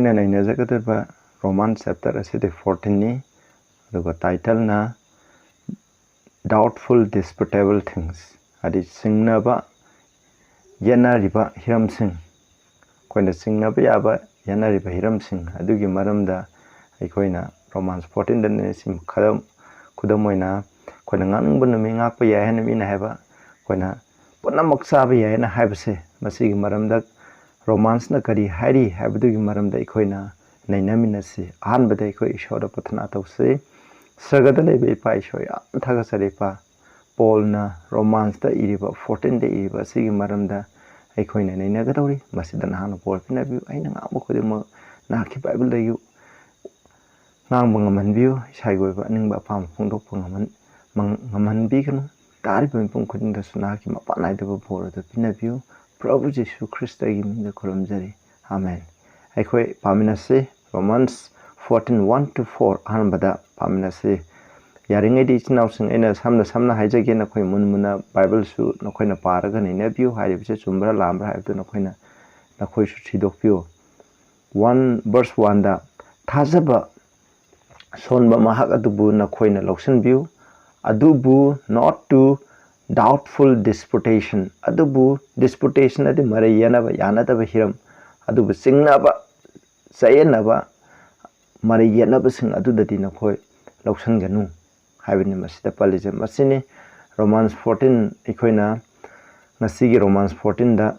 ꯑꯩꯅ ꯅꯩꯅꯖꯒꯗꯕ Roman chapter asidi 14ni aduga title na Doubtful disputable things adi Chingnaba yetnariba hiramsing koina Chingnaba yaba yetnariba hiramsing adugi maramda aikoina Romans 14 dane sim kudamoina koina nganungba numi ngakpa yai hana mina haiba koina punamak saba yai na haibase masigi maramda Romans na kari hairi haibadugi maramda aikoina nainaminasi ahanbada aikoi ishora pathana tawse sagada leba ipa ishoya thaga sarepa Paul na Romans da iriba 14 da iriba sigi maramda aikoina nainagadawri masida nahana Paul pinabiu aina ngamba khudima nahaki Bible da yu ngamba ngamanbiu isaigoiba ningba apam phongdokpa ngamanbiganu tariba mipum khudinda sunahaki mapanaidaba Paul da pinabiu Prabhu Jesu Christa gi minda khuramjari amen aikoi paminase Romans 14:1-4 ahanbada paminase yaringai di chinausing ena samna haijage na khoi munmuna Bible su nakhoina paraga nainabiu hairibse chumbra lambra haibdu nakhoina nakhoi su thidokpiu 1 verse 1 da thajaba sonba mahak adubu nakhoina loksanbiu adubu not to doubtful disputation adubu disputation adi marai yanadaba hiram adubu Chingnaba sayenaba marai yanaba sing adudadi nakhoi loksanganu haibini masida palije masini Romans 14 ikoina ngasigi Romans 14 da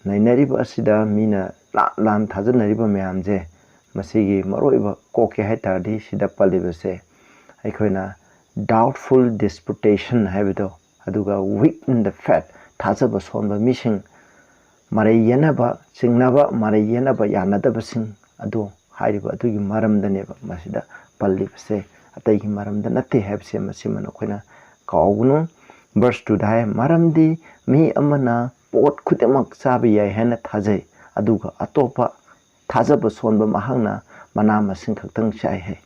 nainariba asida mina lan thajanariba mayamje masigi maroiba koke haitardi sida palibase ikoina doubtful disputation haibido aduga weak in the faith thajaba sonba missing marai yanaba Chingnaba marai yanaba yanadaba sing adu hairiba adugi maramdaneba masida pallibase ataigi maramda natte habse masima nakoina kaugunu verse 2 da maramdi mi amana pot khudemak sabi yai hena thajai aduga atopa thajaba sonba mahangna mana masing khaktang chai hai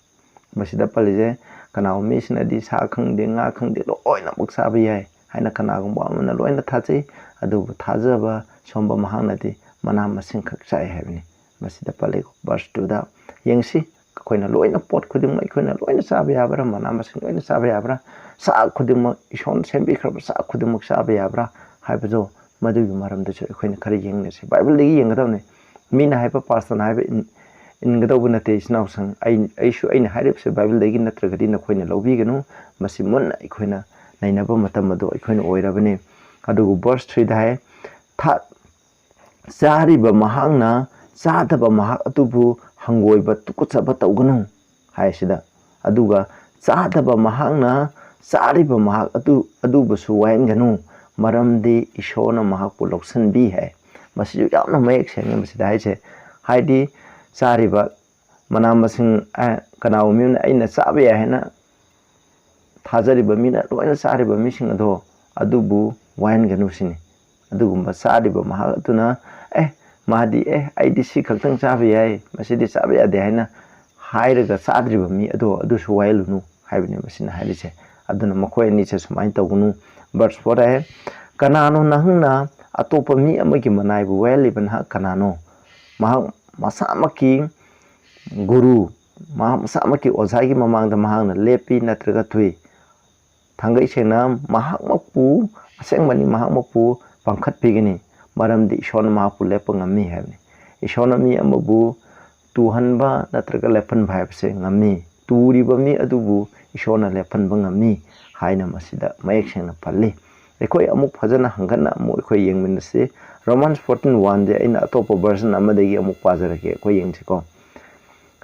masida palije kanau misina di sa khangde nga khangde loina mak sabi yai haina kanagumba amana loina thajai adubu thajaba somba mahangna di mana masing khak chai haibni masida pale verse 2 da yengsi koina loina pot khudimma koina loina sabi yabra mana masing loina sabi yabra sa khudimma ison sembi khra sa khudimma sabi yabra haibajo madugi maramda chu koina khari yengne se Bible degi yengadawne mina haiba pastor haiba ingadawu nate isnausang ai shu aina hairibse Bible degi natragadi na koina lobiganu masi munna koina nainaba matam ado koina oirabane adugu verse 3 da tha sariba mahangna sadaba mahak atubu hangoiba tukuchaba tawganu haisida aduga sadaba mahangna sariba mahak adubu su wainganu maramdi ishona mahakpu loksanbi hai masi yamna mayek senge masida haise haidi sariba mana masing kanaw mimna aina sabe ya hena thajariba mina loina sariba mising ado adubu wainganu sini adugumba sariba mahak atuna mahdi aidi si khaktang sabe yai masidi sabe ya de haina hairaga sadriba mi adu su wailunu haibni masina harise aduna makhoi ni se sumain tawgunu verse 4 kanano nahna atopa mi amagi manaibu wailiban ha kanano mahak masamaki guru masamaki ozagi mamangda mahangna lepi natraga thui thangai sena mahak makpu asengmani mahak makpu pangkhat pigini maramdi ishona mahakpu lepa ngami haibni ishona mi amabu tuhanba natraga lepan bhaibse ngami turiba mi adubu ishona lepan ngami haina masida mayek sengna palli ekoi amuk phajana hangana amu ekoi yengminase Romans 14:1 de aina atopa version amadagi amuk pajarake ekoi yengsiko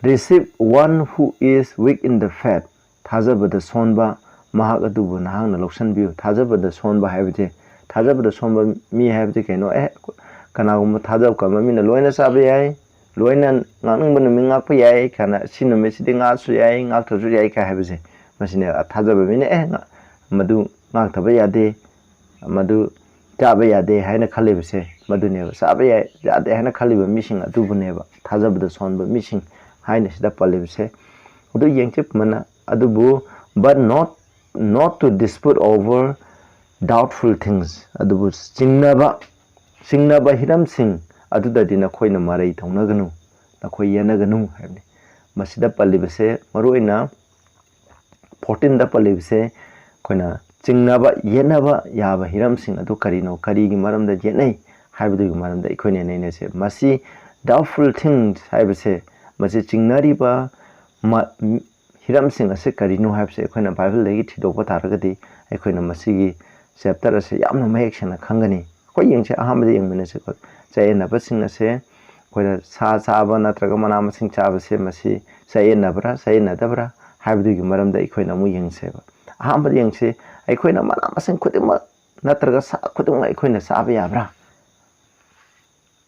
receive one who is weak in the faith thajabada sonba mahak adubu nahangna loksanbiu thajabada sonba haibje thajabada somba mi haibje keno kanagum thajab ka mamina loina sabe yai loina nganungba mi ngakpa yai kana sinu mesidi ngasu yai ngakthaju yai ka haibje masine thajaba mine madu ngakthaba yade madu chaba yade haina khalibse madune sabe yai yade haina khaliba mising adubuneba thajabada sonba mising haina sida palibse odu yengchip mana adubu but not to dispute over doubtful things adubu Chingnaba hiramsing adudadi na khoina marai thaunaganu nakhoi yenaganu haibni masida pallibase maruina 14 da pallibase koina chingnaba yetnaba yaba hiramsing adu karino karigi maramda yetnai haibudu maramda ikoine nene se masi doubtful things haibase masi chingnariba hiramsing ase karino haibse ikoina bible legi thidokpa taragadi ikoina masigi chapter ase yamna mayeksana khangani koi yengse ahamde yengmene se chayena sing ase koina sa chaba natraga mana masing chaba se masi chayena bra chayena dabra haibudu maramda ikoina mu yengse ba ahamde yengse ikoina mana masing khudima natraga sa khudima ikoina chaba yabra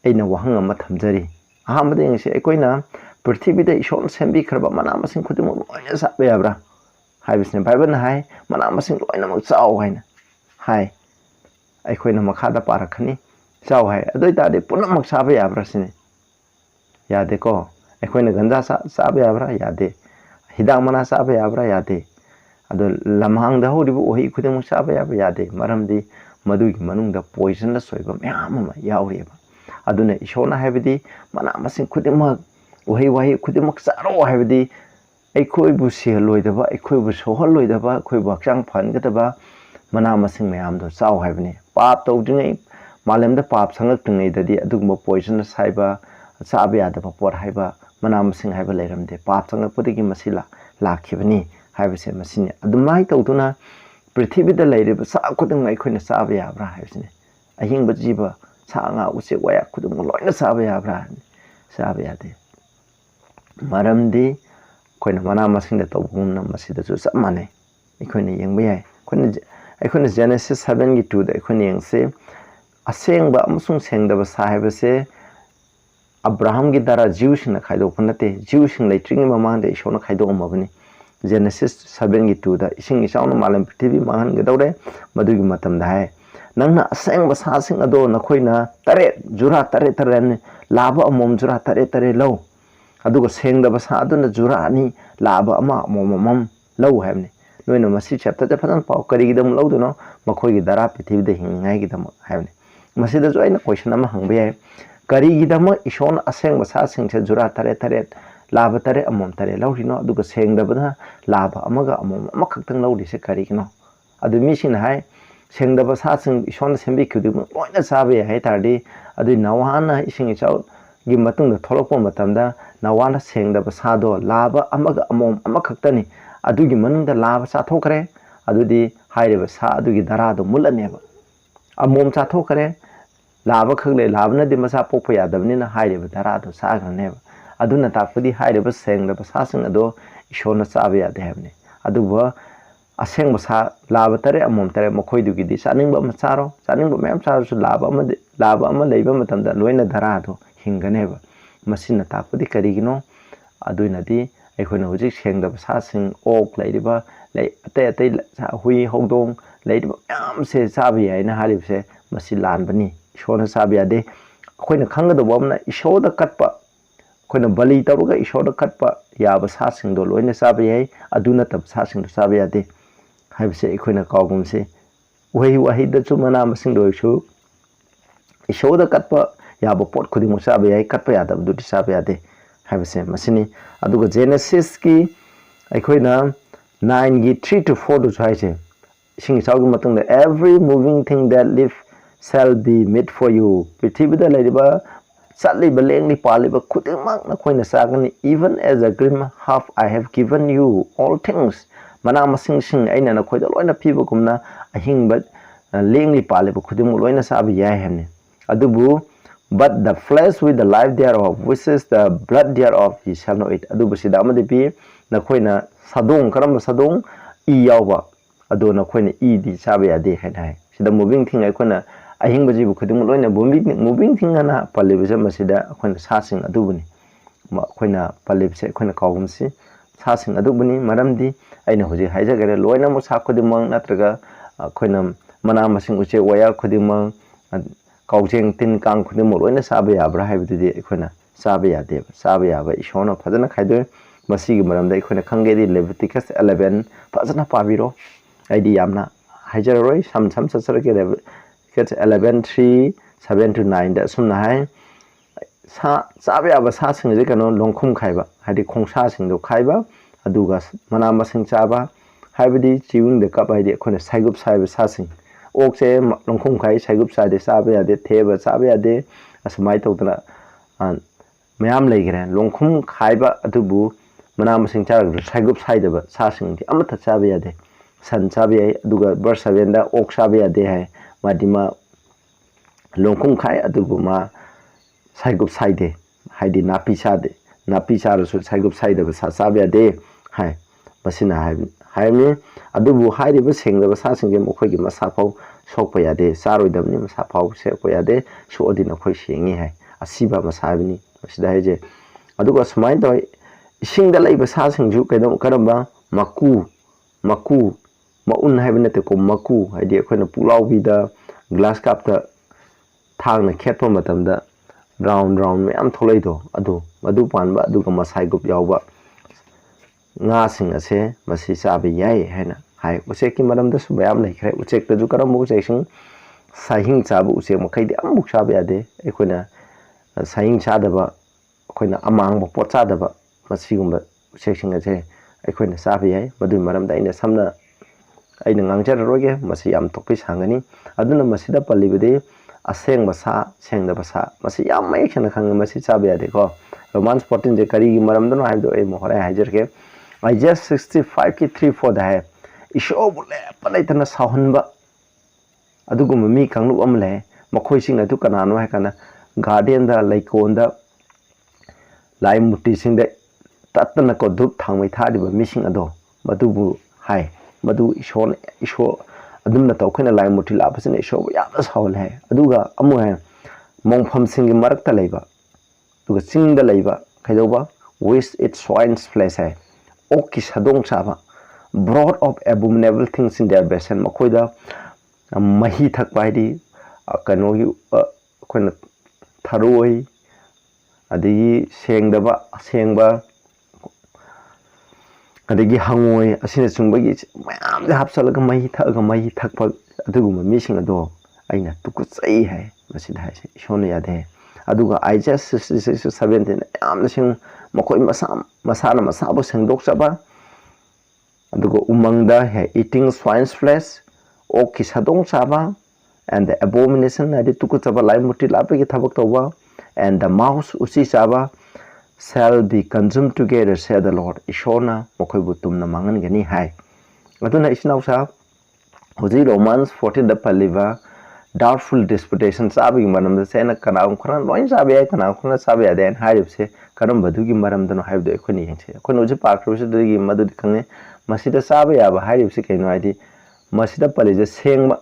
aina wahang ama thamjari ahamde yengse ikoina prithibida ishon sembi kharba mana masing khudima loina chaba yabra haibisne bible na hai mana masing loina mak chau haina hai ikoina makhada parakhani chau hai adoi tade punamak chaba yabra sine yade ko ikoina ganja chaba yabra yade hidang mana chaba yabra yade ado lamhang da horibu ohi khuding chaba yabra yade maramdi madugi manungda poison da soiba myam ama yaureba aduna ishona haibidi mana masing khuding ohi wahi khuding charo haibidi aikoi bu seloidaba aikoi bu sohaloidaba aikoi bu hakchang phangadaba mana masing mayam do chau haibni pap tawdingai malemda pap sangak tingai dadi adugma poison saiba chaba yadaba por haiba mana masing haiba leiramde pap sangak pudigi masila lakhibani haibase masini adumai tawduna prithibida leiriba sa khuding aikoina chaba yabra haibsine ahingba jiba sa nga use waya khuding loina chaba yabra chaba yade maramdi koina mana masing da tawbumna masida su samane ikoina yengba yai ikoina Genesis 7 gi 2 da ikoina yengse asengba amusung sengdaba sahibase Abraham gi dara Jewish na khaido punate Jewish leitring mamang de ishona khaido mabani Genesis 7 gi 2 da ising isauna malam prithvi mangan gedawre madugi matam da hai nangna asengba sasing ado nakhoina tare jura tare tare laba amom jura tare tare law aduga sengdaba sa aduna jura ani laba ama momam law haibni noina masi chapter da phadan pau karigidam law do no makhoi gi dara prithvi da hingai gi dam haibni masi da joina question ama hangbe hai karigidam ishon asengba sasing che jura tare tare laba tare amom tare lawrino aduga sengdaba laba amaga amom amakhakhtang lawri se karigino adu mi sin hai sengdaba sasing ishon sembi khudi loina sabe hai tardi adu nawana ising ichau gi matung da tholokpa matamda nawana sengdaba sado laba amaga amom amakhaktani adugi manungda laba chathokre adudi haireba sa adugi darado mulaneba amom chathokre laba khagle labna di masa pokpa yadabnina haireba darado sagrneba aduna takpadi haireba sengdaba sasing ado ishona chabe yade habne aduba asengba sa laba tare amom tare makhoidugi di saningba macharo saningba mem charo su laba ama leiba matamda loina darado hinganeba masina takpadi karigino aduina di aikoina hojik sengdaba sasing ok leiriba lei ate hui hodong leiriba yam se chabe yaina halibse masi lanbani ishona chabe yade akoina khangada bomna ishoda katpa koina bali taruga ishoda katpa yaba sasing do loina chabe yai aduna tab sasing do chabe yade haibse ikoina kawgumse wahi da chumana masing do ishu ishoda katpa yaba pot khudi mo chabe yai katpa yada du chabe yade haibse masini aduga Genesis ki ikoina 9 gi 3 to 4 do chaise sing chawgi matung da every moving thing that live shall be made for you prithibida laiba satli baleng ni paliba khudimang na khoina sagani even as a grim half I have given you all things mana masing sing aina na khoida loina piba kumna ahingba lengli paliba khudimu loina sabi yai hamne adubu but the flesh with the life thereof which is the blood thereof ye shall not eat adubu sida amade pi na khoina sadong karam sadong I yawba adu na khoina I di sabi ade hanai sida moving thing ai khona ahingba jibu khudimu loina moving thing ana palibse masida khona sasing adubuni ma khoina palibse khona kawumsi sasing adubuni maramdi aina hoji haijagare loina mo sa khudimang natraga khoina mana masing uche waya khudimang kaujeng tin kang khudimang loina sabe yabra haibidi khona sabe yade sabe yaba ishona phajana khaido masigi maramda khona khangedi Leviticus 11 phajana pabiro aidi yamna haijaroi sam sasarake Leviticus 11:3 7 to 9 da sumna hai चाबा याबा सासिंग कनो लोंखुम खाइबा हाइदि खोंसासिंदो खाइबा अदुगा मना मसिंग चाबा हाइबदि chewing the cup हाइदि अखोने साइगुप साइबा सासिंग ओकसे लोंखुम खाइ साइगुप सादे चाबा यादे थेबा चाबा यादे असमाइ तौदना मयाम लेगरे लोंखुम खाइबा अदुबु मना मसिंग चाबा साइगुप साइदबा सासिंग अमथ चाबा यादे सन चाबा याइ अदुगा वर्स 7 दा ओक चाबा यादे है मादिमा लोंखुम खाइ अदुबु मा साइगुप साइदे हाइदि नापी चादे नापी चारसु साइगुप साइदबा चाबा यादे हाइ मसिना हाइमी अदुबु हाइरिबा सेंगबा सासिंगे मखोइगी मसाफाव सोकपा यादे चारोइदबनि मसाफाव सेकपा यादे सोअदि नखोइ सेंगी हाइ असिबा मसाबनि मसिदा हाइजे अदुगा समाइ तय इसिंगदा लैबा सासिंगजु कैदो करम्बा मकु मउन हाइबा नते को मकु हाइदि अखोइना पुलाउबिदा ग्लास कपता थांगना खेतपा मतमदा राउंड मयाम थोलैदो अदु Panba अदुगा मसाइगुप यावबा ngasing ase masi chabe yai haina hai uche ki maram da subayam lai khre uche ta ju karam uche sing sahing chabu uche makai de amuk chabe ade ekoina sahing cha da ba ekoina amang ba pot cha da ba masi gumba uche sing ase ekoina chabe yai madu maram da ina samna aina ngangjar roge masi yam tokpi sangani aduna masi da palibede aseng basa seng da basa masi yam mai khana khang masi chabe ade ko romans 14 je kari gi maram da no haibdo e mohore hajer ke I just 65 ki 3-4 da hai isho bule palai tana sahunba adugum mi kanglu amle makhoi sing atu kanano hai kana garden da laikon da lai muti sing da tatna ko dup thangmai thadi ba missing ado madubu hai madu isho adum na tawkhina lai muti la pasine isho ya sahul hai aduga amu hai mongpham sing gi marak ta leiba aduga sing da leiba khaidoba waste its swine's flesh hai ओकी सदोंग चाबा broth of abominable things in their basin मखोइदा मही थकपा हाइदि कनोगी अखोइना थरोई अदगी सेंगबा अदगी हंगोई असिना सुंबगी मयाम हापसलगा मही थकपा अदुगुम missing अदो अइना तुकुचै है मसिदा हाइसे इशोन यादे अदुगा आई जस्ट 17 याम सिंग मखोइ मसाना मसाबो सेंगदोक चाबा अदुगा उमंगदा है eating swine's flesh ओकी सदोंग चाबा and the abomination adi tuku chaba lai muti lape ki thabak toba and the mouse usi chaba shall be consumed together said the Lord ishona mokhoi butum na mangan gani hai aduna isnau sa hoji Romans 14 da paliva doubtful disputation sabi manam da sena kanam khran loin sabi ai kanam khran sabi aden haib se karam badu gi maram dano haib do ekhoni yengse ekhoni uji pakro se digi madu khangne masida sabi aba haib se kaino aidi masida palije sengba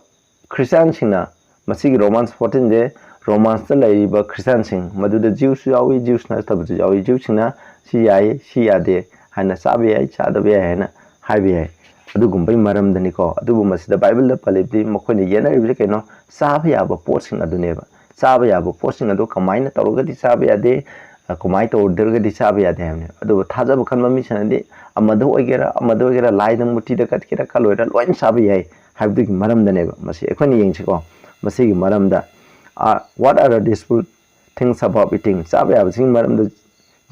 christian singna masigi Romans 14 je romans ta laiba christian sing madu da jews yawi jews na tabu yawi jews singna si yai si ade hana sabi ai chada be hana haib ai adugum bai maram dani ko adubu masida bible da palibdi makhoni yena ibli kaino sabi aba posting aduneba sabi aba posting adu kamaina tawgadi sabi ade kumai to order sabi ade hamne adu thaja bukan mami sanadi amadu ogera laidang muti da kat kira kaloira loin sabi ai habdi maram daneba masi ekhoni yengse ko masi gi maram da what are the dispute things about eating sabi aba sing maram da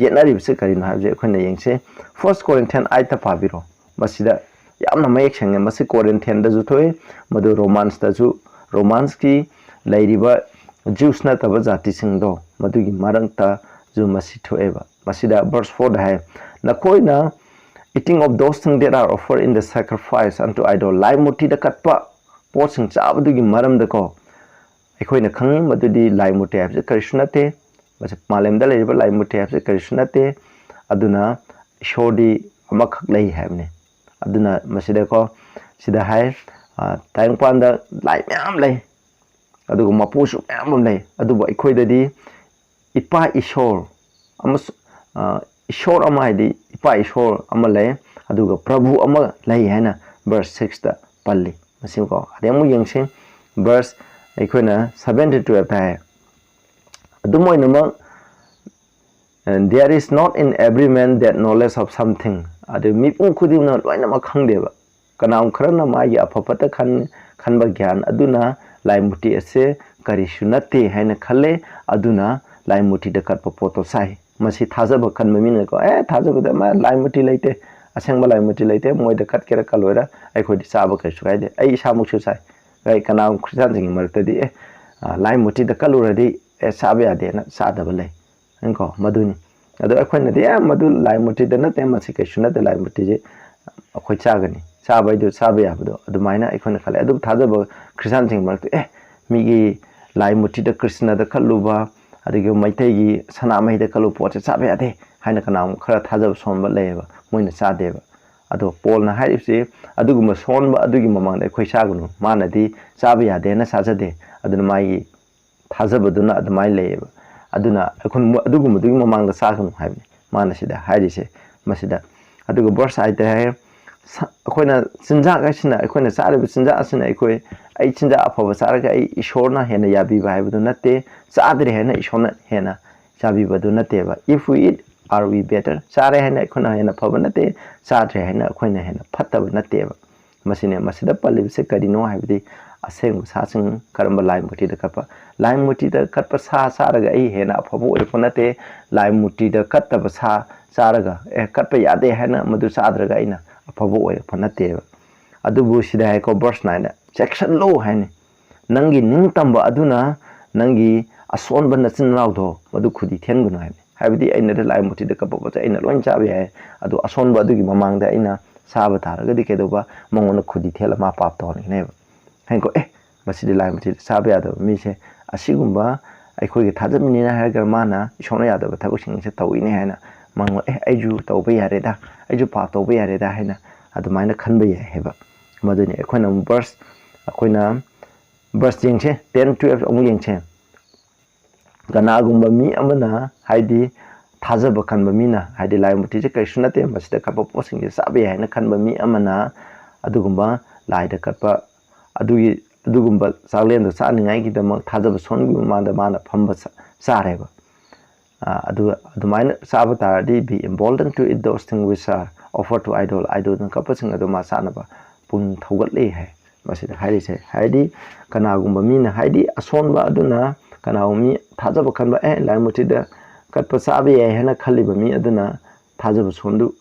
yetnari bse karino habje ekhoni yengse 1 Corinthians 8 ta pabiro masida yamna mayek senge masi Corinthians da ju thoi madu romans da ju romans ki lairiba jews na taba jati sing do madu gi marang ta ju masi thoeba masida verse 4 da hai nakoina eating of those things that are offered in the sacrifice unto idol lai muti da katpa pot sing chabadu gi maram da ko ekhoina khangi madu di lai muti habse krishna te mase malem da lairiba lai muti habse krishna te aduna shodi amakhak lai habne aduna masida ko sida hai tayang pan da lai myam lai aduga mapusu myam lai aduba ekhoi di ipa ishor amas ishor ama di ipa ishor ama lai aduga prabhu ama lai haina verse 6 da palli masim ko ademu yengse verse ekhoina 7 to 12 ta hai adumoi nama and there is not in every man that knowledge of something adu mipung khuding na loina ma khangdeba kanam kharana ma ya apapata khanba gyan aduna lai muti ase kari sunate haina khale aduna lai muti da kat poto sai masi thajaba khan mamina ko thajaba ma lai muti leite asengba lai muti leite moi da kat kera kaloira ai khodi saba kai sukai de ai sa muksu sai gai kana christian sing marta di lai muti da kalura di sabe ade na sada bale enko maduni ado akhoi na di madu lai muti da na te masi kai suna da lai muti je akhoi chagani sabai do sabe ya bado adu maina akhoi na khale adu thajaba christian sing marta migi lai muti da krishna da kaluba adigi maitai gi sana mai da kalu poche sabe ade haina kana khara thajaba somba leba moina sadeba ado pol na hairipsi aduguma sonba adugi mamang da akhoi sagunu mana di sabe ade na sajade aduna mai thajaba duna adumai leba aduna akhun aduguma dugi mamang da sagunu haibni mana sida hairise masida aduga verse aite hai akhona sinja ga sina akhona saraba sinja asina akhoi ai sinja afaba saraga ai ishorna hena yabi ba haibu natte sadre hena ishorna hena yabi ba natte ba if we eat are we better sare hena akhona hena phaba natte sadre hena akhona hena phattaba natte ba masine masida palibse kadino haibdi aseng sasing karamba lai muti da kapa lai muti da katpa sa saraga ai hena afaba oi natte lai muti da kattaba sa saraga katpa yade hena madu sadraga ina afaba oi natte ba adubu sida hai ko verse 9 section low haini nangi ningtamba aduna nangi asonba nachin rawdo madu khudi thengunu haini habidi aina da lai muti da kapa bata aina loin chabe hai adu asonba adugi mamang da aina saba tharaga di kedoba mangona khudi thela ma pap to ni ne hainko masidi lai muti sabe ya da mi se asigumba akhoi gi thajamini na haga mana ishona ya da thabuk sing se tawini haina mango aiju tawba yare da aiju pa tawba yare da haina adu maina khanba ya heba maduni akhona verse akhona verse jingche 10 12 amu jingche ganagumba mi amana haidi thajaba khanba mina haidi lai muti je kai sunate masida kapa posing je sabe haina khanba mi amana adugumba lai da kapa adugumba saglen da saningai gi da mak thajaba songi ma da mana phamba sareba adumaina sabata di be emboldened to eat those things which are offered to idol na kapa sing aduma sanaba pun thogatle hai masida harise haidi kanagumba mina haidi asonba aduna kanawmi thajaba khanba lai muti da katpa sabe hena khaliba mi aduna thajaba sondu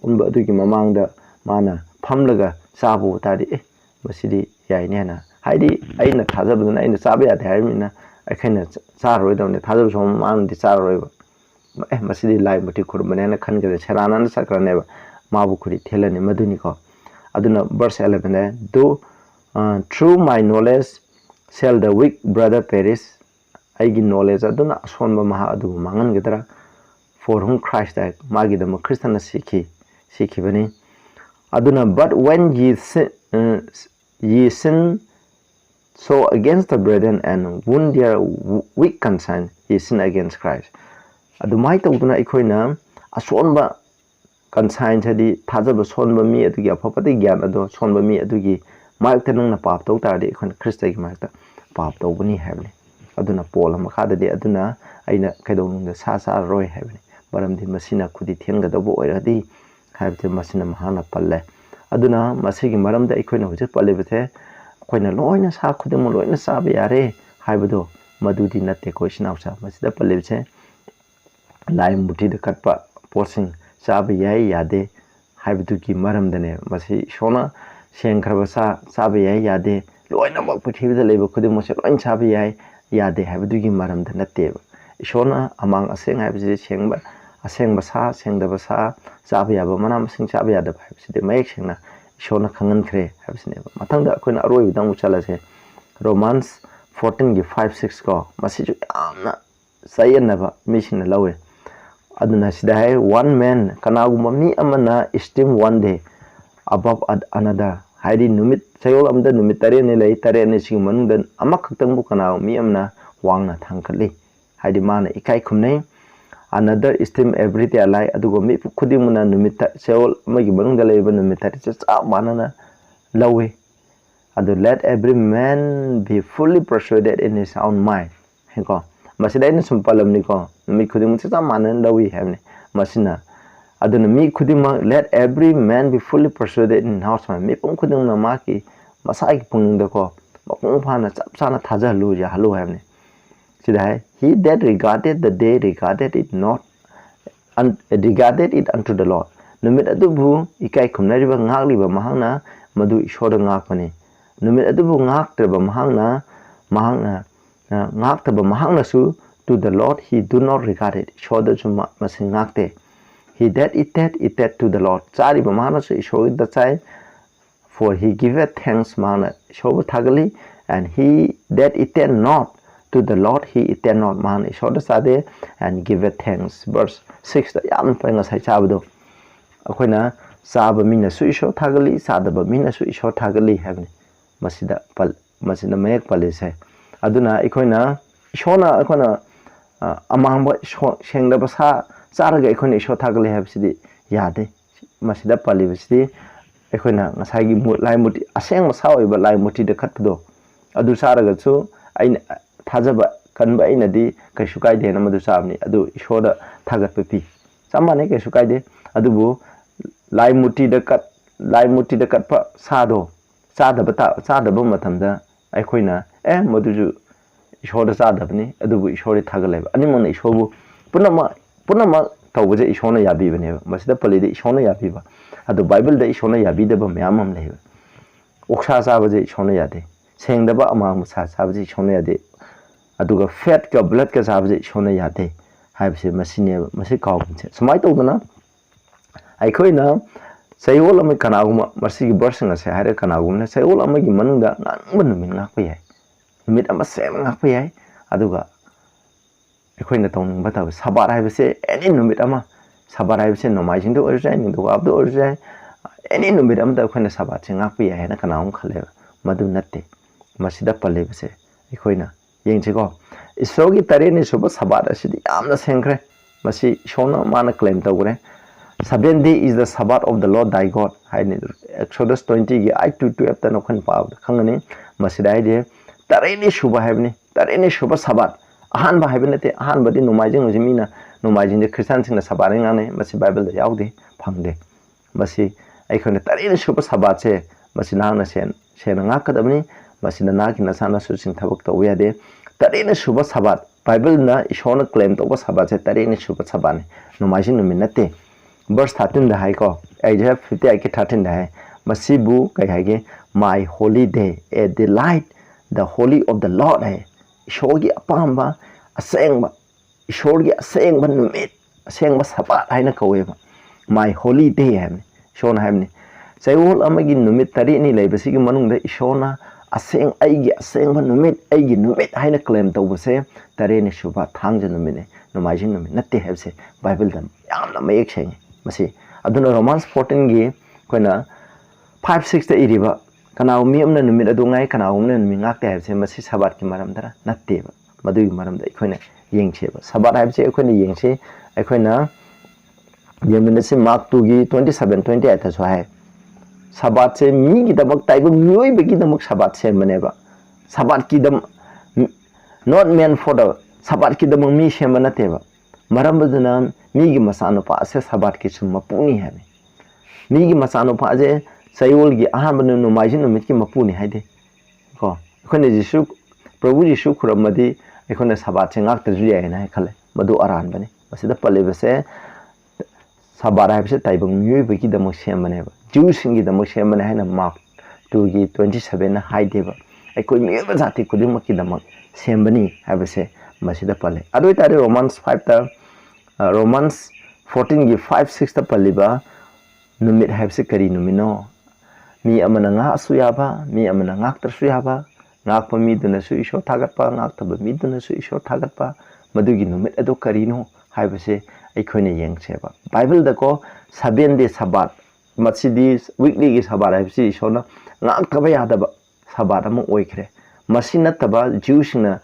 unba adugi mamang da mana phamlaga sabu tadi masidi yaine hena haidi aina thajaba duna aina sabe ya thai mina akhena saroi dawne thajaba som mang di saroi masidi lai muti khurmane na khan ga charana na sakrane ba mabu khuri thelani maduni ko aduna verse 11 do through my knowledge shall the weak brother perish aigi knowledge aduna sonba maha adu mangan gedra for whom Christ died magi da Christian sikhi bani aduna but when ye sin so against the brethren and wound their weak conscience ye sin against Christ adu mai tawduna ikoina asonba conscience hadi thajaba sonba mi adugi apapati gyan ado sonba mi adugi maikta nangna pap taw tardi ikhon Christ gi maikta pap tawbani habni aduna pola makhada de aduna aina kaidonung da sa roi habni baramdi masina khudi thenga dabu oiradi habte masina mahana palle aduna masigi maramda ikoina huje palle bethe koina loina sa khudum loina sabe yare haibado madudi natte ko sinausa masida palle bethe lai muti da katpa posing sabe yai yade haibadugi maramdane masi shona sengkraba sabe yai yade loina mak puthibida leba khudum mose loin sabe yai yade haibadugi maramda natteba ishona amang aseng haibisi sengba asengba sa sengdaba sa sabe yaba manam sing sabe yada haibisi de mayek sengna ishona khangan khre haibisine mathangda akoina aroi bidang uchalase Romans 14 gi 5 6 ko masi ju amna sayenaba misina lawe aduna sidai one man kanaguma mi amana esteem one day above another haidi numit sayol amda numit tare ne lai tare ne sing manungdan amakhaktam bu kana mi amna wangna thangkali haidi mana ikai khumnei another esteem everyday alai adugo mi khudimuna numit sayol magi manungda leiba numit tare cha manana lawe adu let every man be fully persuaded in his own mind heko masida ina sumpalam ni ko mi khudim cha manan lawi hamne masina aduna mi khudima let every man be fully persuaded in house man mi pung khudum na maki masai ki pung da ko mapung phana chap sana thaja lu ja halu hamne He that regarded the day regarded it not regarded it unto the Lord. Numit adubu ikai kumnariba ngakliba mahangna madu ishoda ngakpani. Numit adubu ngaktraba mahangna ngaktaba mahangna su to the Lord he do not regard it. Ishoda chuma masing ngakte. He that eateth to the Lord. Chariba mahangna su ishoda the chai. For he giveth thanks mahangna ishoda tagali, and he that eateth not to the Lord he eateth not mahangna ishoda sade and giveth thanks. Verse 6 da yam pa ngasai chabdo. Akoina chaba mina su isho tagali sadaba mina su isho tagali habni. Masida mayak pale sai. Aduna akoina ishona akoina amangba shengdaba sa charaga akoina isho tagali habsidi yade. Masida pale bisidi akoina ngasai gi lai muti aseng masa oiba lai muti de khatdo. Adu charaga chu aina thajaba kanba aina di kaisu kaide na madu sabni adu ishoda thagat pi samane kaisu kaide adubu lai muti da kat pa sado sadaba matamda aikoina maduju ishoda sadabni adubu ishori thagaleba animona ishobu punama tawje ishona yabi bane masida palide ishona yabi ba adu bible da ishona yabi da ba myamam leba oksa sabaje ishona yade sengdaba amang sa sabaje ishona yade aduga fat ka blood ka sabaje ishona yade haibse masine masi kawbse sumai tawdana aikoina sayol amai kanaguma marsi gi barsinga se hare kanagumna sayol amai gi manungda nangba numin ngakpa yai numit ama sem ngakpa yai aduga aikoina tawning bata sabar haibse any numit ama sabar haibse nomajing do orjai ning do abdo orjai any numit ama da aikoina sabar che ngakpa yai na kanagum khale madu natte masida palebse aikoina yengchego isogi tareni suba sabar asidi amna sengre masi shona mana claim tawre 7 day is the Sabbath of the Lord thy God. Exodus 20 8 to 12 tan okhan paw khangani masidai de tareni shuba habni tareni shuba Sabbath ahan ba habne te ahan badi numajing ujimina numajing de Christian sing na sabaring ane masi Bible da yaude phangde masi aikhone tareni shuba Sabbath se masi nang na sen ngak kadabni masi na ki na sana su sing thabak to ya de tareni shuba Sabbath Bible na ishona claim to ba Sabbath se tareni shuba Sabbath ne numajing numinate Verse 13 da hai ko Isaiah 50 ai ke 13 da hai masibu kai hai ke my holy day a delight the holy of the Lord hai ishogi apamba asengba ishogi asengba numit asengba sabat hai na kawe ba my holy day hai shona hai ni sayol amagi numit tari ni lai basi gi manung da ishona aseng aigi asengba numit aigi numit hai na claim to base tare ni shuba thangja numine nomajing numit natte hai se Bible dam yamna mayek cheng masi aduna Romans 14 gi koina 5-6 ta iriba kana umi amna numit adu ngai kana umna numit ngak ta habse masi sabat ki maram dara natte ba madu gi maram da koina yengche ba sabat habse koina yengche koina yemna se mark 2 gi 27-28 ta so hai sabat se mi gi dabak tai gu nyoi be gi damak sabat se mane ba sabat ki dam not meant for the sabat ki dam mi se manate ba maram baduna migi masano pa ase sabat ki sum mapuni hai migi masano pa je sayol gi ahan banu no majin no mit ki mapuni hai de ko khone jisu prabhu jisu khuramadi ekhone sabat ngak ta ju ai na khale madu aran bani masida pale base sabat hai base taibang nyoi be ki damak sem bane ba ju singi damak sem bane hai na mark 2 gi 27 na hai de ba ai koi me ba jati kudim ki damak sem bani hai base masida pale adoi tare Romans 5 ta Romans 14 gi 5-6 ta paliba numit habse kari numino mi amana nga suyaba mi amana ngak tar suyaba ngak pa mi duna su isho thagat pa ngak ta mi duna su isho thagat pa madugi numit ado kari no habse aikhoine yengche ba Bible da ko 7 day sabat masidi weekly gi sabat habse isho na ngak ta ba yada ba sabat am oikhre masina taba Jewsna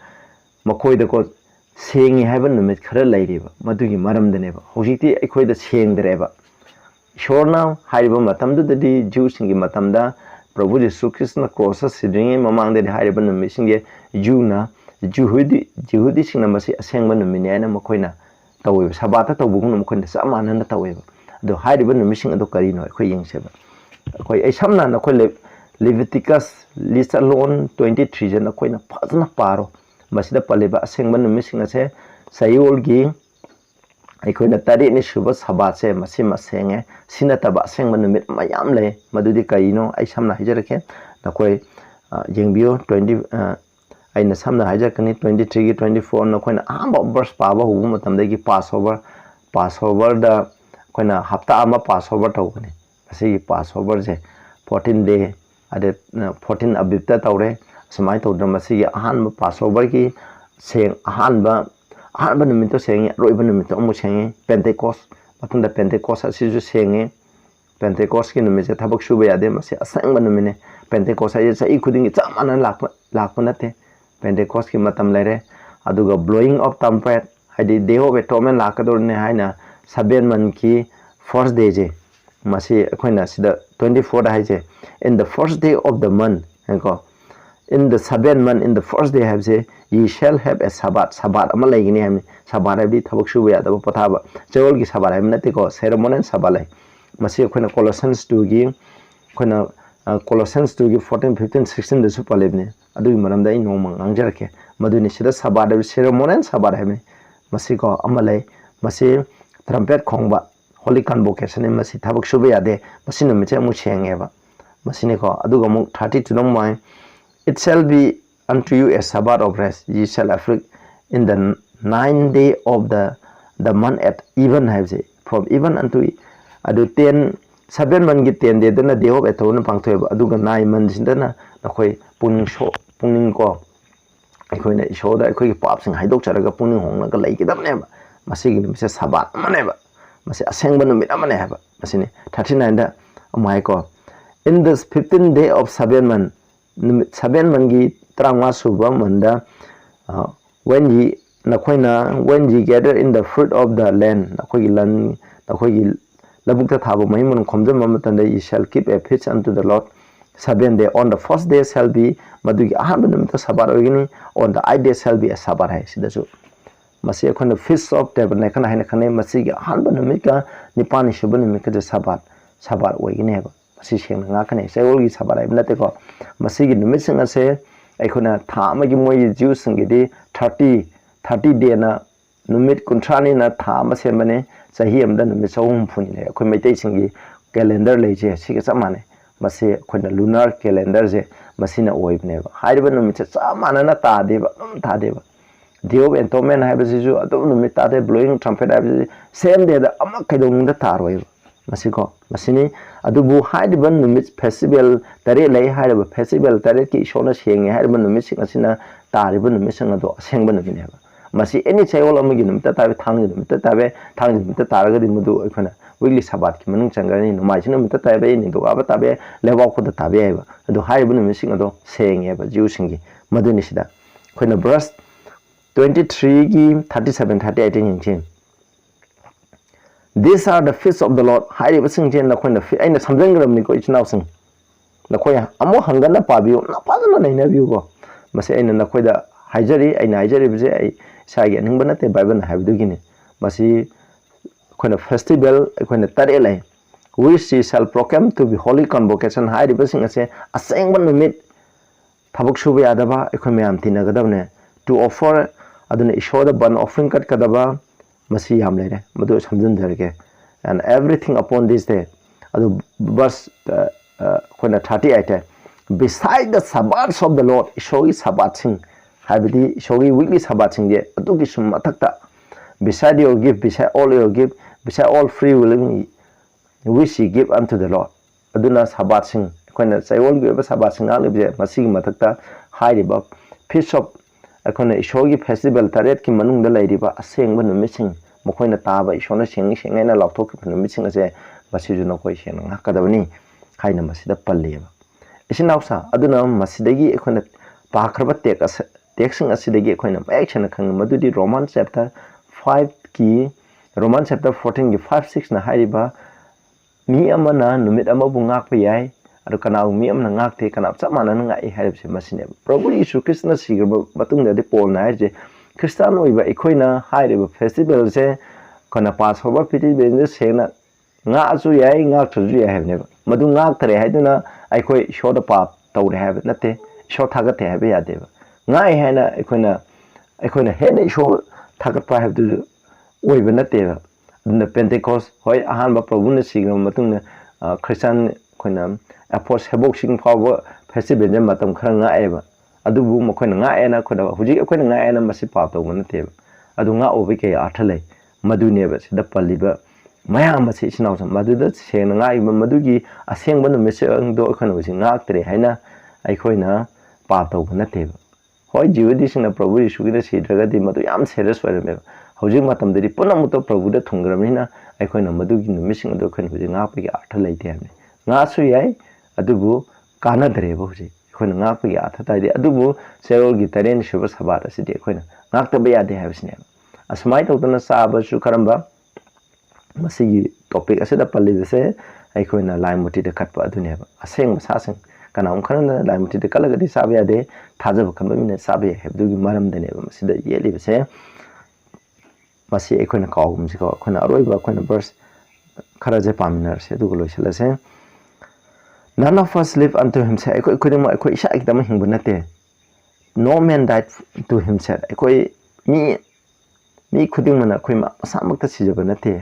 makoi da ko sengi haiba numit khara laireba madugi maramdane ba hojiti aikoi da sengdreba shorna haiba matamda di Jewsingi matamda Prabhu Jesu Krishna cross sidringe mamangde haiba numisinge Juna Jehudi singna masi asengba numine na makoina tawe sabata tawbugum numkoina samana na tawe do haiba numising ado karino aikoi yengseba akoi ai samna na koi Leviticus list alone 23 jana koina phajna paro masida paliba asengba numising ase sayolgi ꯑꯩꯈꯣꯏꯅ ꯇꯔꯦꯠꯅꯤ ꯁꯨꯕ ꯁꯕꯥꯠꯁꯦ ꯃꯁꯤ ꯃꯁꯦꯡꯉꯦ ꯁꯤꯅꯠꯇꯕ ꯑꯁꯦꯡꯕ ꯅꯨꯃꯤꯠ ꯃꯌꯥꯝ ꯂꯩ ꯃꯗꯨꯗꯤ ꯀꯔꯤꯅꯣ ꯑꯩ ꯁꯝꯅ ꯍꯥꯏꯖꯔꯛꯀꯦ ꯅꯈꯣꯏ ꯌꯦꯡꯕꯤꯌꯨ 20 ꯑꯩꯅ ꯁꯝꯅ ꯍꯥꯏꯖꯔꯛꯀꯅꯤ 23ꯒꯤ 24 ꯅꯈꯣꯏꯅ ꯑꯍꯥꯟꯕ ꯚꯔꯁ ꯄꯥꯕ ꯍꯧꯕ ꯃꯇꯝꯗꯒꯤ ꯄꯥꯁ ꯑꯣꯚꯔꯗ ꯑꯩꯈꯣꯏꯅ ꯍꯞꯇꯥ ꯑꯃ ꯄꯥꯁ ꯑꯣꯚꯔ ꯇꯧꯒꯅꯤ ꯃꯁꯤꯒꯤ ꯄꯥꯁ ꯑꯣꯚꯔꯁꯦ 14 ꯗꯦ ꯑꯗ 14 ꯑꯕꯤꯕꯇ ꯇꯧꯔꯦ ꯑꯁꯨꯃꯥꯏꯅ ꯇꯧꯗꯅ ꯃꯁꯤꯒꯤ ꯑꯍꯥꯟꯕ ꯄꯥꯁ ꯑꯣꯚꯔꯒꯤ ꯑꯍꯥꯟꯕ numitto sengi aroiba numitto amu sengi pentecost matunda pentecost asisu sengi pentecost ki numitse thabak suba yade masi asangba numine pentecost ay sai khudingi chamana lakpa nate pentecost ki matam lere aduga blowing of trumpet hadi deho betomen lakadorne haina 7 man ki first day je masi akoina sida 24 da haije in the first day of the month enko in the 7th month in the first day have say ye shall have a sabbath ama laigini ham sabbath abi thabak suba yada pothaba chawol gi sabbath ham nate ko ceremonial sabbath lai masi akoina Colossians 2 gi akoina Colossians 2 gi 14 15 16 da su palebne adu maramda I noma ngangjarke maduni sida sabbath abi ceremonial sabbath ham masi ko ama lai masi trumpet khongba holy convocation masi thabak suba yade masi numitse amu chengeba masi ne ko adu ga mu 32 nomai it shall be unto you a Sabbath of rest. Ye shall afflict in the 9th day of the month at even have say from even unto adu 7 month gi 10 day dana day of eton pangthoeba aduga 9 months dana nakoi pungning ko aikoina isoda aikoi pap sing haidok charaga pungning hongnaga laigidamne masigi mise Sabbath maneba masi asengba numit amane haba masini 39 da amai ko in this 15th day of 7 month 7 mangi trangwa suba manda when ye gather in the fruit of the land nakoi labukta thabo mahimun khomjam mamatanda ye shall keep a feast unto the Lord 7 day on the first day shall be madugi ahan numita sabar ogini on the 8th day shall be a sabar hai sidasu masi akhona feast of tabernacle haina khane masi gi ahan numika nipani suba numika je sabar ogini heba masi seng nga khane sayol gi sabar hai nate ko masi gi numit sing ase akhona tha ma gi moi Jew sing gi 30 day na numit kuntrani na tha ma semane sahi amda numit sawum phuni le akhoi maitai sing gi calendar leje siga samane masi akhona lunar calendar je masina oibne ba haiba numit cha mana na ta deba Dio entomen haiba sisu adu numit ta de blowing trumpet haiba same day da ama kaidong da taroi masiko masini adubu haiba numit festival tare lei haiba festival tare ki shona senge haiba numit sing asina tariba numit sing ado asengba numit haiba masi any chayol amagi numit ta tabe thang numit taraga dimudu akhona weekly sabat ki manung changani numai sing numit tabe ni do aba tabe lewa ko da tabe haiba adu haiba numit sing ado senge ba Jew singi maduni sida akhona verse 23 gi 37 38 yin these are the feasts of the Lord haiba sing jen na khona aina samjangram ni ko ichnaw sing na khoya amo hangana pabiyo na pazana naina biyo ko mase aina na khoida haijari bije ai sagi aningba nate bible na haibu gini masi khona festival khona tare lai which she shall proclaim to be holy convocation haiba sing ase asengba numit thabak suba yadaba khoi mayam tinagadabne to offer aduna ishoda ban offering kat kadaba masi yam lere madu samjun dharge and everything upon this day adu verse khona 38 beside the sabbaths of the Lord ishogi sabbath sing habidi ishogi weekly sabbath sing je adu ki sum mathakta beside your gift beside all your gift beside all free will which he give unto the Lord aduna sabbath sing khona sayol gi sabbath sing alibje masi mathakta hairiba feast of akhona ishogi festival taret ki manung da lairiba asengba numising mokoina taba ishona sengi na laptop ki numising ase basiju no koi seng ngakadabani haina masida palleba isinausa aduna masidagi akhona pakraba texting asidagi akhona action khang madudi Roman chapter 5 ki Roman chapter 14 ki 5 6 na hairiba mi amana numit amabu ngakpa yai adu kanau mi amna ngakte kanap chamana ngai haibse masine Prabhu Yesu Krishna sigrba matungda de Paul na haije Christian oiba ekoina hairiba festival se kana Passover piti benje sena nga asu yai ngak thuju yai habne madu ngak thare haiduna aikoi shoda pap tawre habe nate shot thagate habe yadeba ngai haina ekoina ꯑꯩꯈꯣꯏꯅ ꯍꯦꯟꯅ ꯏꯁꯣꯔ ꯊꯥꯒꯠꯄ ꯍꯥꯏꯕꯗꯨ ꯑꯣꯏꯕ ꯅꯠꯇꯦꯕ ꯑꯗꯨꯅ ꯄꯦꯟꯇꯦꯀꯣꯁ ꯍꯣꯏ ꯑꯍꯥꯟꯕ ꯄ꯭ꯔꯚꯨꯅ ꯁꯤꯈ꯭ꯔꯕ ꯃꯇꯨꯡꯗ ꯈ꯭ꯔꯤꯁꯇꯥꯟ ꯑꯩꯈꯣꯏꯅ ꯑꯦꯄꯣꯁ ꯍꯦꯕꯣꯛꯁꯤꯡ ꯐꯥꯎꯕ ꯐꯦꯁꯇꯤꯚꯦꯜꯁꯦ ꯃꯇꯝ ꯈꯔ ꯉꯥꯛꯑꯦꯕ ꯑꯗꯨꯕꯨ ꯃꯈꯣꯏꯅ ꯉꯥꯛꯑꯦꯅ ꯑꯩꯈꯣꯏꯅ ꯍꯧꯖꯤꯛ ꯑꯩꯈꯣꯏꯅ ꯉꯥꯛꯑꯦꯅ ꯃꯁꯤ ꯄꯥꯞ ꯇꯧꯕ ꯅꯠꯇꯦꯕ ꯑꯗꯨ ꯉꯥꯛꯎꯕꯒꯤ ꯀꯌꯥ ꯑꯔꯊ ꯂꯩ ꯃꯗꯨꯅꯦꯕ ꯁꯤꯗ ꯄꯜꯂꯤꯕ ꯃꯌꯥꯝ ꯑꯁꯤ ꯏꯆꯤꯟ ꯏꯅꯥꯎꯁꯤꯡ ꯃꯗꯨꯗ ꯁꯦꯡꯅ ꯉꯥꯛꯏꯕ ꯃꯗꯨꯒꯤ ꯑꯁꯦꯡꯕ ꯅꯨꯃꯤꯠꯁꯤꯡꯗꯣ ꯑꯩꯈꯣꯏꯅ ꯍꯧꯖꯤꯛ ꯉꯥꯛꯇ꯭ꯔꯦ ꯍꯥꯏꯅ ꯑꯩꯈꯣꯏꯅ ꯄꯥꯞ ꯇꯧꯕ ꯅꯠꯇꯦꯕ ꯍꯣꯏ ꯖꯤꯌꯨꯗꯤꯁꯤꯡꯅ ꯄ꯭ꯔꯚꯨ ꯌꯤꯁꯨꯒꯤꯗ ꯁꯤꯗ꯭ꯔꯒꯗꯤ ꯃꯗꯨ ꯌꯥꯝ ꯁꯦꯔꯤꯌꯁ ꯑꯣꯏꯔꯝꯃꯦꯕ ꯍꯧꯖꯤꯛ ꯃꯇꯝꯗꯗꯤ ꯄꯨꯝꯅꯃꯛꯇ ꯄ꯭ꯔꯚꯨꯗ ꯊꯨꯡꯈ꯭ꯔꯕꯅꯤꯅ ꯑꯩꯈꯣꯏꯅ ꯃꯗꯨꯒꯤ ꯅꯨꯃꯤꯠꯁꯤꯡ ꯑꯗꯨ ꯑꯩꯈꯣꯏꯅ ꯍꯧꯖꯤꯛ ꯉꯥꯛꯄꯒꯤ ꯑꯔꯊ ꯂꯩꯇꯦ ꯍꯥꯏꯕꯅꯤ ꯉꯥꯛꯁꯨ ꯌꯥꯏ ꯑꯗꯨꯕꯨ ꯀꯥꯟꯅꯗ꯭ꯔꯦꯕ ꯍꯧꯖꯤꯛ ꯑꯩꯈꯣꯏꯅ ꯉꯥꯛꯄꯒꯤ ꯑꯔꯊ ꯇꯥꯏꯗꯦ ꯑꯗꯨꯕꯨ ꯆꯌꯣꯜꯒꯤ 13ꯁꯨꯕ ꯁꯕꯥꯠ ꯑꯁꯤꯗꯤ ꯑꯩꯈꯣꯏꯅ ꯉꯥꯛꯇꯕ ꯌꯥꯗꯦ ꯍꯥꯏꯕꯁꯤꯅꯦꯕ ꯑꯁꯨꯃꯥꯏꯅ ꯇꯧꯗꯅ ꯆꯥꯕꯁꯨ ꯀꯔꯝꯕ ꯃꯁꯤꯒꯤ ꯇꯣꯄꯤꯛ ꯑꯁꯤꯗ ꯄꯜꯂꯤꯕꯁꯦ ꯑꯩꯈꯣꯏꯅ ꯂꯥꯏ ꯃꯨꯔꯇꯤꯗ ꯀꯠꯄ ꯑꯗꯨꯅꯦꯕ ꯑꯁꯦꯡꯕ ꯁꯥꯁꯤꯡ ꯀꯅꯥꯒꯨꯝꯕ ꯈꯔꯅ ꯂꯥꯏ ꯃꯨꯔꯇꯤꯗ ꯀꯠꯂꯒꯗꯤ ꯆꯥꯕ ꯌꯥꯗꯦ ꯊꯥꯖꯕ ꯈꯟꯕ ꯃꯤꯅ ꯆꯥꯕ ꯌꯥꯏ ꯍꯥꯏꯕꯗꯨꯒꯤ ꯃꯔꯝꯗꯅꯦꯕ ꯃꯁꯤꯗ ꯌꯦꯠꯂꯤꯕꯁꯦ ꯃꯁꯤ ꯑꯩꯈꯣꯏꯅ ꯀꯥꯎꯒꯨꯝꯁꯤꯀꯣ ꯑꯩꯈꯣꯏꯅ ꯑꯔꯣꯏꯕ ꯑꯩꯈꯣꯏꯅ ꯕꯔꯁ ꯈꯔꯁꯦ ꯄꯥꯃꯤꯟꯅꯔꯁꯦ ꯑꯗꯨꯒ ꯂꯣꯏꯁꯤꯜꯂꯁꯦ None of us live unto himself ꯑꯩꯈꯣꯏ ꯈꯨꯗꯤꯡꯃꯛ ꯑꯩꯈꯣꯏ ꯏꯁꯥꯒꯤꯗꯃꯛ ꯍꯤꯡꯕ ꯅꯠꯇꯦ No man died to himself ꯑꯩꯈꯣꯏ ꯃꯤ ꯈꯨꯗꯤꯡꯃꯛꯅ ꯑꯩꯈꯣꯏ ꯃꯁꯥꯃꯛꯇ ꯁꯤꯖꯕ ꯅꯠꯇꯦ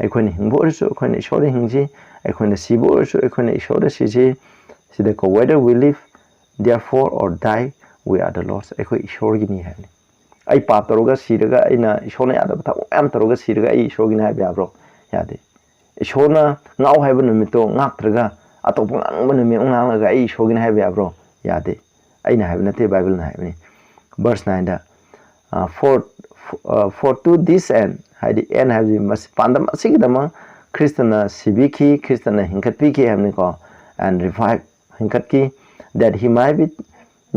ꯑꯩꯈꯣꯏꯅ ꯍꯤꯡꯕ ꯑꯣꯏꯔꯁꯨ ꯑꯩꯈꯣꯏꯅ ꯏꯁꯣꯔꯗ ꯍꯤꯡꯁꯤ ꯑꯩꯈꯣꯏꯅ ꯁꯤꯕ ꯑꯣꯏꯔꯁꯨ ꯑꯩꯈꯣꯏꯅ ꯏꯁꯣꯔꯗ ꯁꯤꯁꯤ ꯁꯤꯗꯀꯣ whether we live therefore or die we are the Lord's ꯑꯩꯈꯣই ꯏꯁꯣꯔꯒꯤꯅꯤ ꯍꯥꯏꯕꯅꯤ ꯑꯩ ꯄꯥꯞ ꯇꯧꯔꯒ ꯁꯤꯔꯒ ꯑꯩꯅ ꯏꯁꯣꯔꯅ ꯌꯥꯗꯕ ꯊꯕꯛ ꯃꯌꯥꯝ ꯇꯧꯔꯒ ꯁꯤꯔꯒ ꯑꯩ ꯏꯁꯣꯔꯒꯤꯅꯤ ꯍꯥꯏꯕ ꯌꯥꯕ꯭ꯔꯣ ꯌꯥꯗꯦ ꯏꯁꯣꯔꯅ ꯉꯥꯎ ꯍꯥꯏꯕ ꯅꯨꯃꯤꯠꯇꯣ ꯉꯥꯛꯇ꯭ꯔꯒ ꯑꯇꯣꯞꯄ ꯉꯥꯡꯕ ꯅꯨꯃꯤꯠ ꯉꯥꯡꯂꯒ ꯑꯩ ꯏꯁꯣꯔꯒꯤꯅꯤ ꯍꯥꯏꯕ ꯌꯥꯕ꯭ꯔꯣ ꯌꯥꯗꯦ ꯑꯩꯅ ꯍꯥꯏꯕ ꯅꯠꯇꯦ ꯕꯥꯏꯕꯜꯅ ꯍꯥꯏꯕꯅꯤ verse 9ꯗ for to this end 하이디 end 하이디 마시 반담 시기다마 크리스천나 시비키 크리스천나 힌컷피키 하니까 and revive 힌컷키 that he might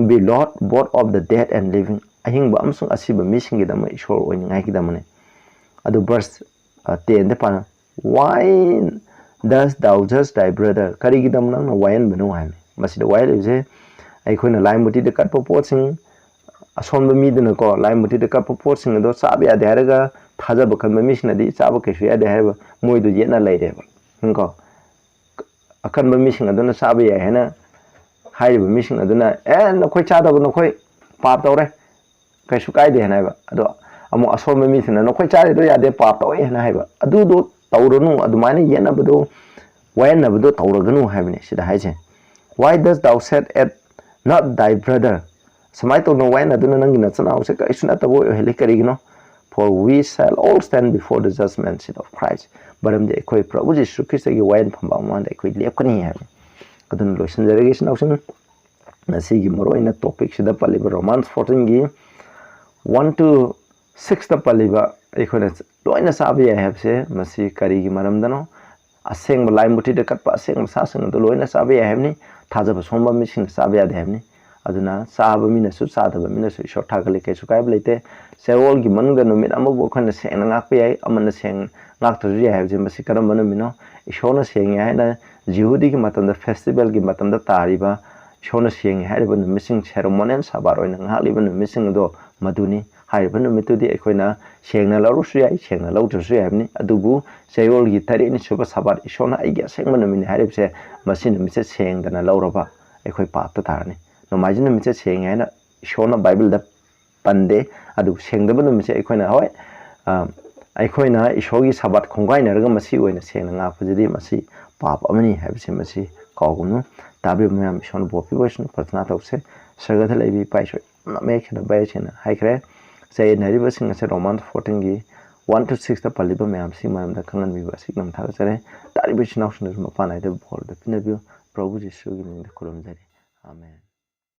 be Lord both of the dead and living ahingba amsung asiba misingidama ishor oiningaikidamane adu verse 10 pa why does thou judge thy brother karigidam nang wayan banu haimi masida wayal ise aikoina lai muti de kat potsing asomba miduna ko lai muti de kat potsing do sabe ade haraga thajaba khanba misina di chaba kesu ade harba moidu yena laireba ko akanba mising aduna sabe ya hena hairiba mising aduna nakoi chadaba nakoi pap tawre kaisu kaide hena ba ado amu asomba misina nakoi chare do yade pap tawe hena haiba adu do tawronu adumaina yenabado wayanabado tawraganu haibani sida haise why does thou set at not thy brother samai to no wayan aduna nangi na chana use kaisu na tabo heli karigino for we shall all stand before the judgment seat of Christ baram de koi prabhu jisu christ gi wayan phamba man de koi lepkani ha adun loisan jarege sinausin nasi gi moroina topic sida paliba Romans 14 gi 1 to 6 ta paliba ekhona loina sabi ya habse masi kari gi maram dano aseng lai muti de katpa aseng sa sing do loina sabi ya habni thajaba somba mising sabi ya de habni aduna saaba mina su saadaba mina su short thagale ke su kai blete sewol gi manga no mit amabu khana seng ngak pe ai amana seng ngak to ji have je masi karam mano mino ishona seng ya na jihudi gi matam da festival gi matam da tariba ishona seng ya hariba no missing ceremonial sabar oina ngak liba no missing do maduni hariba no mitudi ekoina seng na laru su ya seng na laru su ya ni adubu sewol gi tari ni suba sabar ishona ai ga seng mano mini haribse masi no mise seng da na lauraba ekoi pa ta tarani no majina mise seng ya na ishona bible da pande adu sengdaba no mise ekoina hoy ꯑꯩꯈꯣꯏꯅ ꯏꯁꯣꯔꯒꯤ ꯁꯕꯥꯠ ꯈꯣꯡꯒꯥꯏꯅꯔꯒ ꯃꯁꯤ ꯑꯣꯏꯅ ꯁꯦꯡꯅ ꯉꯥꯛꯄꯁꯤꯗꯤ ꯃꯁꯤ ꯄꯥꯞ ꯑꯃꯅꯤ ꯍꯥꯏꯕꯁꯤ ꯃꯁꯤ ꯀꯥꯎꯒꯅꯨ ꯇꯥꯕꯤꯕ ꯃꯌꯥꯝ ꯏꯁꯣꯔꯅ ꯕꯣꯔ ꯄꯤꯕꯁꯤꯅ ꯄ꯭ꯔꯊꯅꯥ ꯇꯧꯁꯦ ꯁꯔꯒꯗ ꯂꯩꯕꯤ ꯏꯄꯥ ꯏꯁꯣꯔ ꯌꯥꯝꯅ ꯃꯌꯦꯛ ꯁꯦꯡꯅ ꯕꯥꯏꯕꯜꯅ ꯍꯥꯏꯈ꯭ꯔꯦ ꯆꯌꯦꯠꯅꯔꯤꯕꯁꯤꯡ ꯑꯁꯦ ꯔꯣꯃꯥꯟ 14ꯒꯤ 1 to 6ꯇ ꯄꯜꯂꯤꯕ ꯃꯌꯥꯝꯁꯤ ꯃꯔꯝꯗ ꯈꯪꯍꯟꯕꯤꯕ ꯑꯁꯤ ꯅꯝ ꯊꯥꯒꯠꯆꯔꯦ ꯇꯥꯔꯤꯕ ꯏꯆꯤꯟ ꯏꯅꯥꯎꯁꯤꯡꯅꯁꯨ ꯃꯄꯥꯟ ꯅꯥꯏꯗꯕ ꯕꯣꯔꯗ ꯄꯤꯅꯕꯤꯌꯨ ꯄ꯭ꯔꯚꯨ ꯖꯤꯁꯨꯒꯤ ꯃꯤꯡꯗ ꯈꯨꯔꯨꯝꯖꯔꯤ ꯑꯥꯃꯦꯟ